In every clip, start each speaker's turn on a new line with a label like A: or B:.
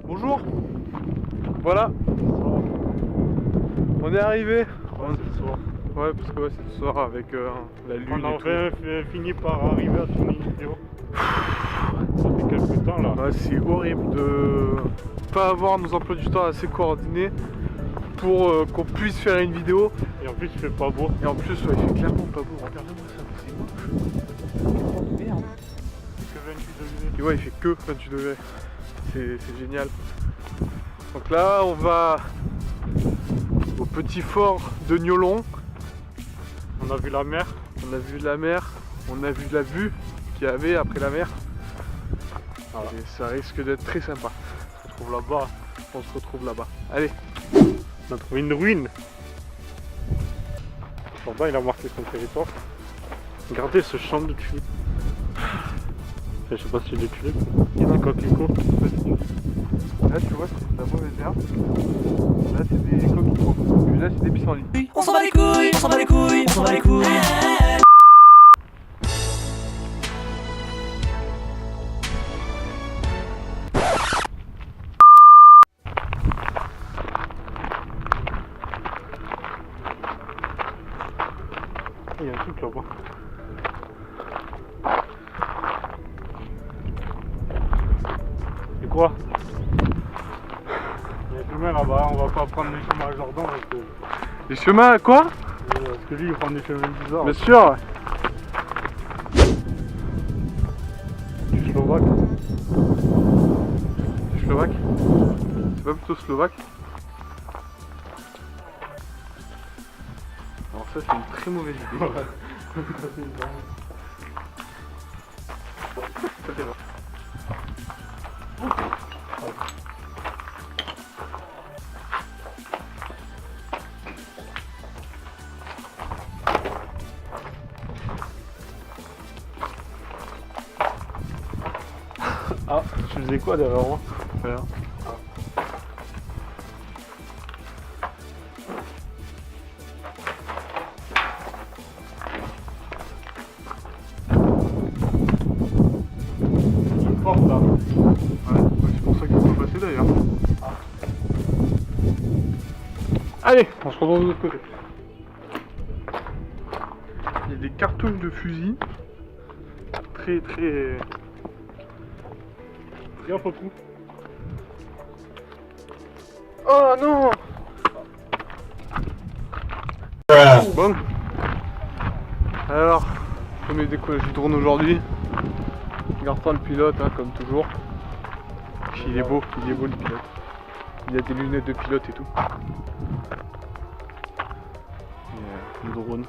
A: Bonjour. Voilà. On est arrivé.
B: C'est le soir.
A: Ouais, parce que c'est le soir avec la lune.
B: On a
A: et tout.
B: enfin fini par arriver à tourner une vidéo. Ça fait quelques temps là.
A: Ouais, c'est horrible de pas avoir nos emplois du temps assez coordonnés pour qu'on puisse faire une vidéo.
B: Et en plus il fait pas beau.
A: Et en plus, ouais, il fait clairement pas beau. Regardez-moi ça, c'est moche. Oh merde.
B: Il fait que 28 degrés.
A: Et ouais, il fait que 28 degrés. C'est génial. Donc là, on va au petit fort de Niolon.
B: On a vu la mer.
A: On a vu la mer, on a vu la vue qu'il y avait après la mer.
B: Voilà.
A: Et ça risque d'être très sympa.
B: On se retrouve là-bas.
A: On se retrouve là-bas. Allez.
B: On a trouvé une ruine. Là-bas il a marqué son territoire. Regardez ce champ de tulipes. Je sais pas si c'est des tulipes. Il y a des coquelicots.
A: Là, tu vois, c'est de la mauvaise herbe. Là, c'est des coquelicots. Puis là, c'est des pissenlits.
C: On s'en bat les couilles, on s'en bat les couilles, on s'en bat les couilles.
B: Il y a un truc là-bas. Et quoi? Il y a un chemin là-bas, on va pas prendre les chemins à Jordan parce que,
A: Les chemins à quoi?
B: lui il prend des chemins bizarres.
A: Bien sûr.
B: Du slovaque.
A: Du slovaque. C'est pas plutôt slovaque? Alors ça, c'est une très mauvaise idée. Ça fait mal.
B: Ah, tu faisais quoi derrière moi?
A: Rien.
B: Une porte là.
A: Ouais, c'est pour ça qu'il faut passer d'ailleurs. Allez, on se retrouve de l'autre côté. Il y a des cartouches de fusil. Très.
B: Viens, faut tout.
A: Oh non! Bon. Alors, premier décollage du drone aujourd'hui. Garçon le pilote, hein, comme toujours. Puis il est beau le pilote. Il a des lunettes de pilote et tout. Et, le drone.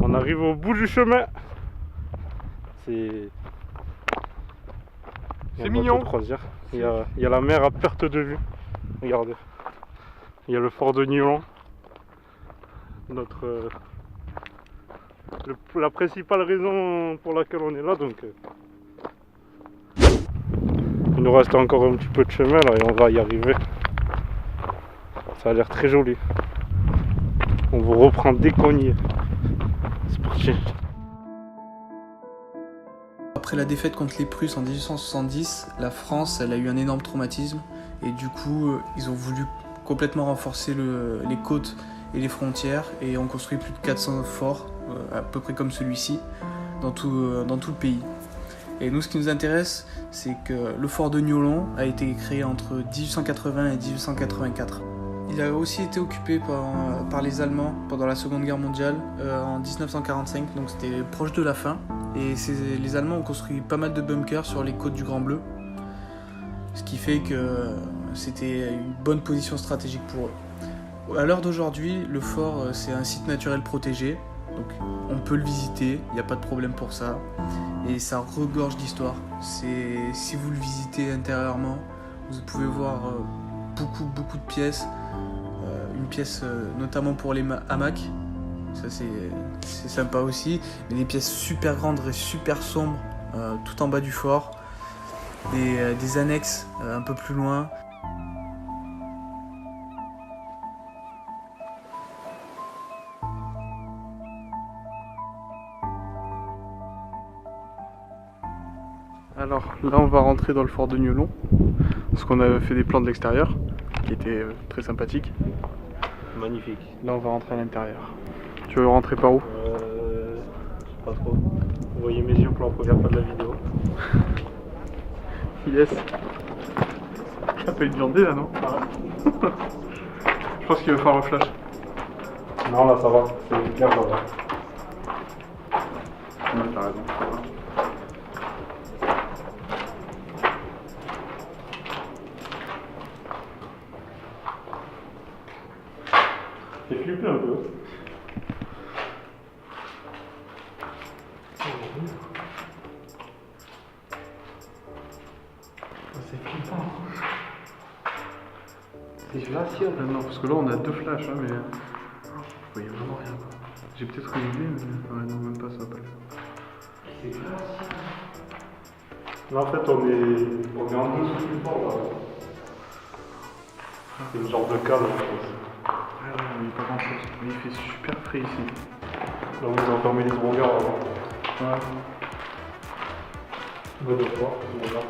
B: On arrive au bout du chemin. C'est
A: mignon.
B: Croisière. Il y a la mer à perte de vue. Regardez. Il y a le fort de Niolon. La principale raison pour laquelle on est là. Donc, il nous reste encore un petit peu de chemin là et on va y arriver. Ça a l'air très joli. On vous reprend dès qu'on y est. C'est parti.
C: Après la défaite contre les Prusses en 1870, la France elle a eu un énorme traumatisme et du coup ils ont voulu complètement renforcer les côtes et les frontières et ont construit plus de 400 forts, à peu près comme celui-ci, dans tout le pays. Et nous ce qui nous intéresse c'est que le fort de Niolon a été créé entre 1880 et 1884. Il a aussi été occupé par les Allemands pendant la Seconde Guerre mondiale en 1945, donc c'était proche de la fin. Et les Allemands ont construit pas mal de bunkers sur les côtes du Grand Bleu, ce qui fait que c'était une bonne position stratégique pour eux. À l'heure d'aujourd'hui, le fort c'est un site naturel protégé, donc on peut le visiter, il n'y a pas de problème pour ça. Et ça regorge d'histoire. Si vous le visitez intérieurement, vous pouvez voir beaucoup de pièces. Une pièce notamment pour les hamacs, ça c'est sympa aussi. Mais des pièces super grandes et super sombres tout en bas du fort. Des annexes un peu plus loin.
A: Alors là on va rentrer dans le fort de Niolon, parce qu'on a fait des plans de l'extérieur qui étaient très sympathiques.
B: Magnifique.
A: Là on va rentrer à l'intérieur. Tu veux rentrer par où?
B: Je sais pas trop. Vous voyez mes yeux pour la première fois de la vidéo.
A: Yes. Ça peut être viandé là, non? Je pense qu'il va falloir le flash.
B: Non, là ça va, c'est clair, ça va.
A: Ouais, t'as raison.
B: J'ai flippé un peu.
A: C'est flippant. C'est glacial maintenant, parce que là on a 2 flashs, hein, mais vous voyez vraiment rien quoi. J'ai peut-être une idée, mais ouais, non, même pas, ça va pas le faire.
B: C'est glacial. Là en fait on est en dessous du fort là. C'est une genre de cale je pense.
A: Ouais, il n'y a pas grand chose, mais il fait super frais ici.
B: Là vous enfermez les drongeurs avant.
A: Ouais.
B: Bonne fois, voilà.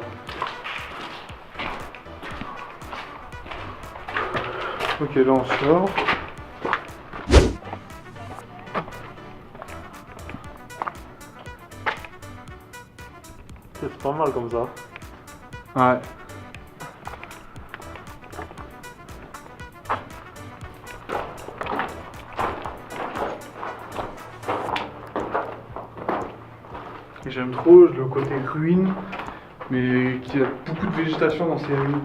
A: Ok, là on sort.
B: C'est pas mal comme ça.
A: Ouais. J'aime trop le côté ruine, mais qu'il y a beaucoup de végétation dans ces ruines.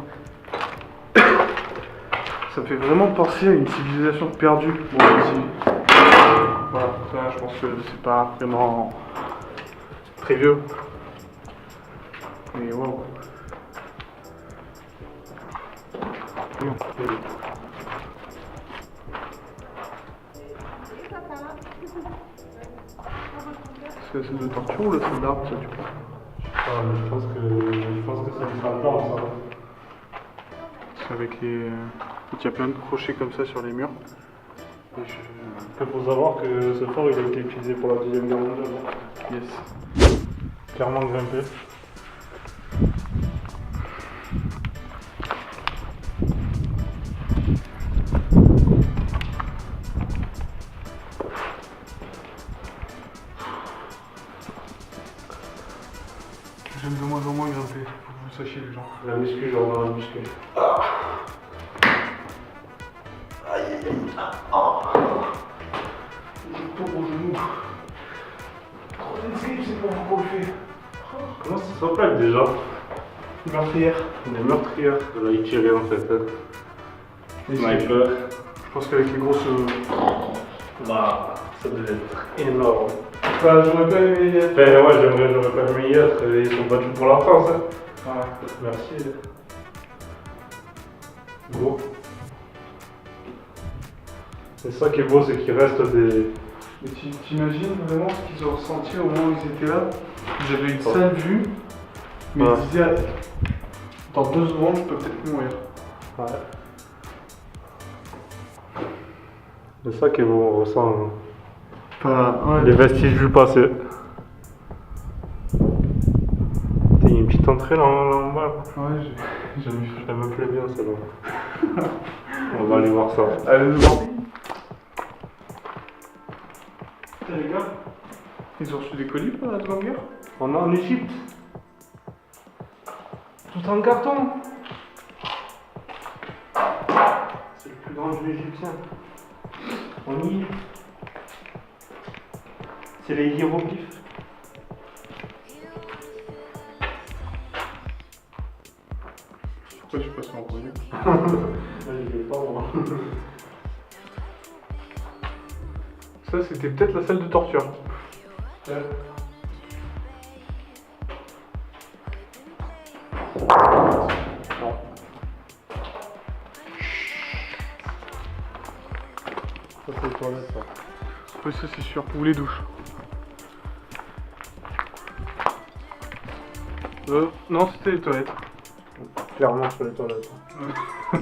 A: Ça me fait vraiment penser à une civilisation perdue. Bon, ici. Voilà, ça je pense que c'est pas vraiment très vieux. Mais wow. Est-ce que c'est de torture ou le truc d'arbre ça tu crois?
B: Ah, mais je pense que c'est du printemps ça.
A: Parce qu'avec les. Il y a plein de crochets comme ça sur les murs. Et
B: Il faut savoir que ce fort il a été utilisé pour la Deuxième Guerre mondiale.
A: Yes.
B: Clairement grimpé.
A: J'aime de moins en moins grimper, faut que vous sachiez les gens.
B: La muscu, genre la muscu.
A: J'ai tout au genou. Trop d'escape, c'est pas pourquoi on le fait.
B: Comment ça s'appelle déjà?
A: Meurtrière.
B: Des meurtrières. De la tirer en fait.
A: Et
B: Sniper.
A: je pense qu'avec les grosses.
B: Bah, ça devait être énorme.
A: Bah, j'aurais pas aimé y être.
B: Ben ouais, j'aurais pas aimé y être. Ils sont battus pour la France. Hein.
A: Ouais.
B: Merci. Beau. C'est ça qui est beau, c'est qu'il reste des.
A: Mais t'imagines vraiment ce qu'ils ont ressenti au moment où ils étaient là? Ils avaient une sale vue, mais
B: Ouais.
A: ils disaient dans 2 secondes je peux peut-être mourir.
B: Ouais. C'est ça qui est beau, on ressent
A: Ouais.
B: les vestiges du passé. Il y a une petite entrée là en bas.
A: Ouais, j'aime bien.
B: Elle me plaît bien celle-là. On va aller voir ça.
A: Allez, nous voir. Les gars, ils ont reçu des colis pour la Seconde Guerre?
B: On est en Égypte. Tout en carton.
A: C'est le
B: plus grand jeu égyptien. On y est. C'est les hiéroglyphes.
A: Pourquoi je suis passé en premier? Ça, c'était peut-être la salle de torture.
B: Ouais.
A: Non.
B: Ça c'est les toilettes ça.
A: Oui, ça c'est sûr. Ou les douches. Non, c'était les toilettes.
B: Clairement sur les toilettes.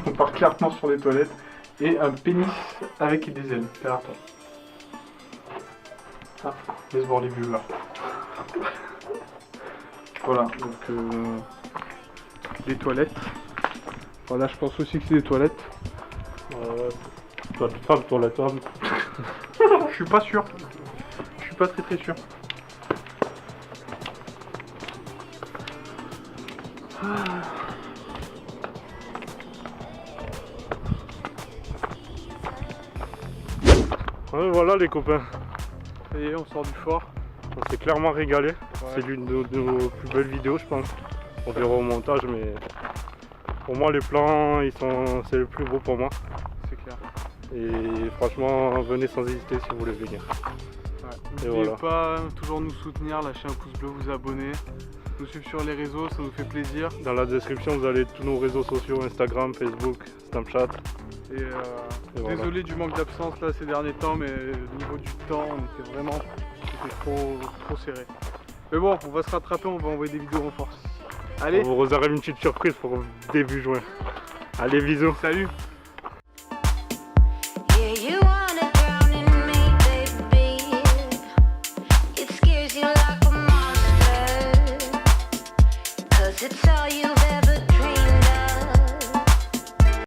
A: On part clairement sur les toilettes. Et un pénis avec des ailes. Derrière toi. Ah, laisse voir les viewers. Voilà, donc les toilettes. Voilà, je pense aussi que c'est des toilettes.
B: Toilette femme, toilette homme.
A: Je suis pas sûr. Je suis pas très sûr.
B: Ouais, voilà les copains.
A: Ça y est, on sort du fort.
B: On s'est clairement régalé.
A: Ouais.
B: C'est l'une de nos plus belles vidéos je pense. On verra au montage mais pour moi les plans c'est le plus beau pour moi.
A: C'est clair.
B: Et franchement venez sans hésiter si vous voulez venir.
A: Ouais.
B: Et
A: N'oubliez
B: voilà.
A: pas toujours nous soutenir, lâcher un pouce bleu, vous abonner, nous suivre sur les réseaux, ça nous fait plaisir.
B: Dans la description vous avez tous nos réseaux sociaux, Instagram, Facebook, Snapchat.
A: Et
B: voilà.
A: désolé du manque d'absence là ces derniers temps, mais au niveau du temps, on était vraiment trop serré. Mais bon, on va se rattraper, on va envoyer des vidéos en force. Allez,
B: On vous réserve une petite surprise pour début juin. Allez bisous.
A: salut!
D: Yeah, you wanna drown in me, baby. It scares you like a monster, 'cause it's all you've ever